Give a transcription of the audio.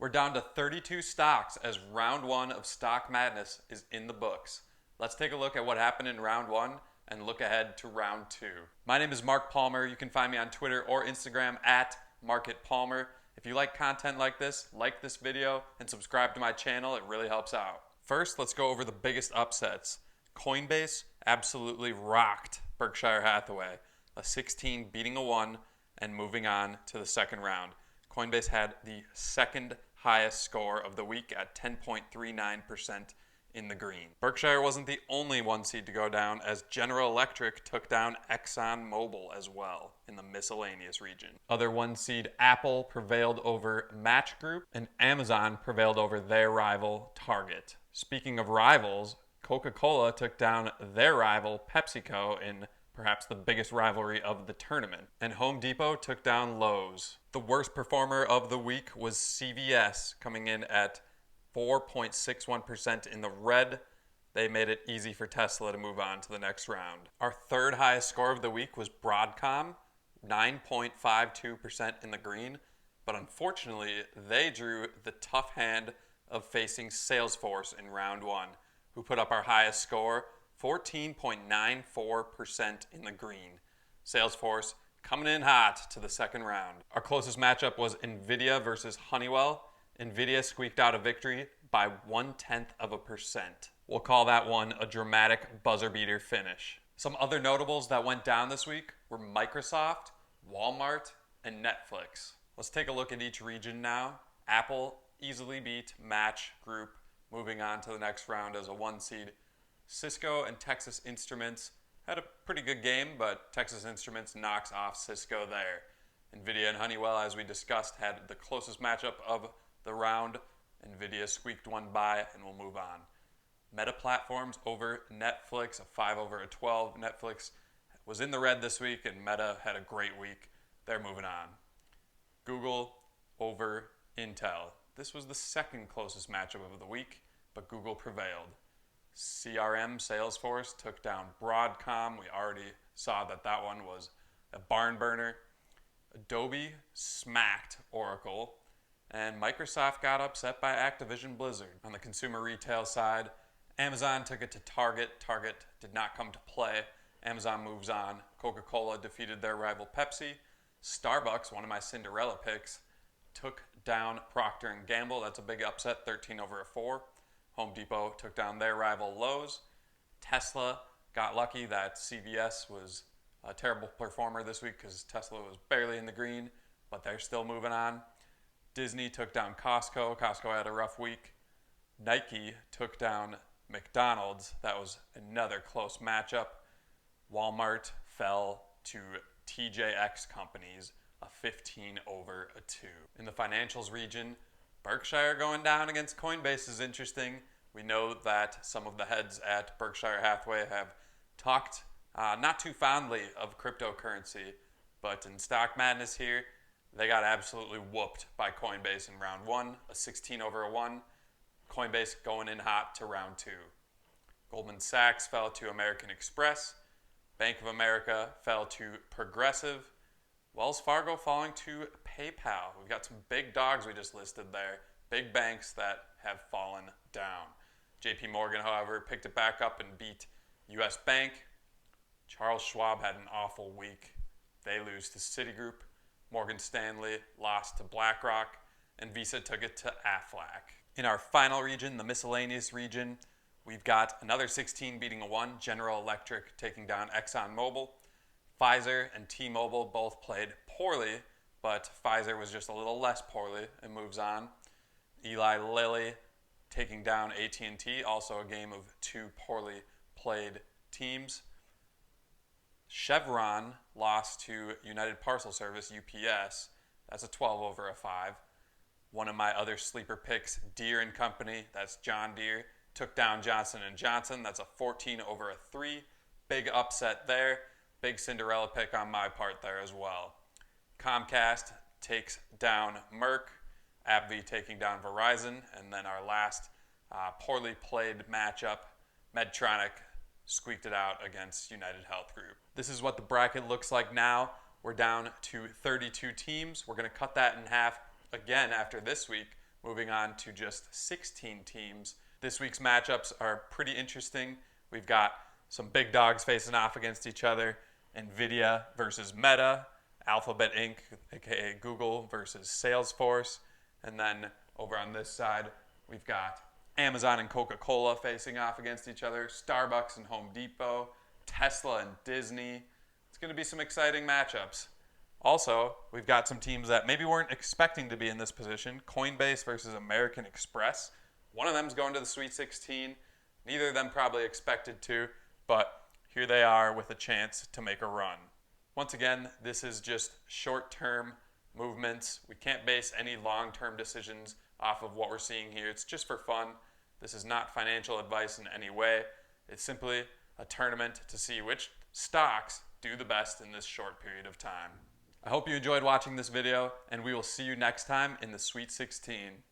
We're down to 32 stocks as round one of Stock Madness is in the books. Let's take a look at what happened in round one and look ahead to round two. My name is Mark Palmer. You can find me on Twitter or Instagram at MarketPalmer. If you like content like this video and subscribe to my channel. It really helps out. First, let's go over the biggest upsets. Coinbase absolutely rocked Berkshire Hathaway, a 16 beating a 1 and moving on to the second round. Coinbase had the second highest score of the week at 10.39% in the green. Berkshire wasn't the only one seed to go down, as General Electric took down Exxon Mobil as well in the miscellaneous region. Other one seed Apple prevailed over Match Group, and Amazon prevailed over their rival Target. Speaking of rivals, Coca-Cola took down their rival PepsiCo in perhaps the biggest rivalry of the tournament. And Home Depot took down Lowe's. The worst performer of the week was CVS, coming in at 4.61% in the red. They made it easy for Tesla to move on to the next round. Our third highest score of the week was Broadcom, 9.52% in the green. But unfortunately, they drew the tough hand of facing Salesforce in round one, who put up our highest score, 14.94% in the green. Salesforce coming in hot to the second round. Our closest matchup was NVIDIA versus Honeywell. NVIDIA squeaked out a victory by 0.1%. We'll call that one a dramatic buzzer beater finish. Some other notables that went down this week were Microsoft, Walmart, and Netflix. Let's take a look at each region now. Apple easily beat Match Group, moving on to the next round as a one seed. Cisco and Texas Instruments had a pretty good game, but Texas Instruments knocks off Cisco there. NVIDIA and Honeywell, as we discussed, had the closest matchup of the round. NVIDIA squeaked one by and we'll move on. Meta Platforms over Netflix, a 5 over a 12. Netflix was in the red this week and Meta had a great week. They're moving on. Google over Intel. This was the second closest matchup of the week, but Google prevailed. CRM, Salesforce, took down Broadcom. We already saw that one was a barn burner. Adobe smacked Oracle, and Microsoft got upset by Activision Blizzard. On the consumer retail side, Amazon took it to Target. Target did not come to play. Amazon moves on. Coca-Cola defeated their rival Pepsi. Starbucks, one of my Cinderella picks, took down Procter & Gamble. That's a big upset, 13 over a 4. Home Depot took down their rival Lowe's. Tesla got lucky that CVS was a terrible performer this week because Tesla was barely in the green, but they're still moving on. Disney took down Costco. Costco had a rough week. Nike took down McDonald's. That was another close matchup. Walmart fell to TJX Companies, a 15 over a 2. In the financials region, Berkshire going down against Coinbase is interesting. We know that some of the heads at Berkshire Hathaway have talked not too fondly of cryptocurrency, but in Stock Madness here, they got absolutely whooped by Coinbase in round one, a 16 over a 1. Coinbase going in hot to round two. Goldman Sachs fell to American Express. Bank of America fell to Progressive. Wells Fargo falling to PayPal. We've got some big dogs we just listed there. Big banks that have fallen down. JP Morgan, however, picked it back up and beat US Bank. Charles Schwab had an awful week. They lose to Citigroup. Morgan Stanley lost to BlackRock. And Visa took it to Aflac. In our final region, the miscellaneous region, we've got another 16 beating a 1. General Electric taking down Exxon Mobil. Pfizer and T-Mobile both played poorly, but Pfizer was just a little less poorly and moves on. Eli Lilly taking down AT&T, also a game of two poorly played teams. Chevron lost to United Parcel Service, UPS. That's a 12 over a 5. One of my other sleeper picks, Deere & Company, that's John Deere, took down Johnson & Johnson. That's a 14 over a 3. Big upset there. Big Cinderella pick on my part there as well. Comcast takes down Merck. AbbVie taking down Verizon. And then our last poorly played matchup, Medtronic squeaked it out against United Health Group. This is what the bracket looks like now. We're down to 32 teams. We're going to cut that in half again after this week moving on to just 16 teams. This week's matchups are pretty interesting. We've got some big dogs facing off against each other. NVIDIA versus Meta, Alphabet Inc., aka Google, versus Salesforce. And then over on this side, we've got Amazon and Coca-Cola facing off against each other, Starbucks and Home Depot, Tesla and Disney. It's going to be some exciting matchups. Also, we've got some teams that maybe weren't expecting to be in this position. Coinbase versus American Express. One of them's going to the Sweet 16. Neither of them probably expected to, but here they are with a chance to make a run. Once again, this is just short-term movements. We can't base any long-term decisions off of what we're seeing here. It's just for fun. This is not financial advice in any way. It's simply a tournament to see which stocks do the best in this short period of time. I hope you enjoyed watching this video, and we will see you next time in the Sweet 16.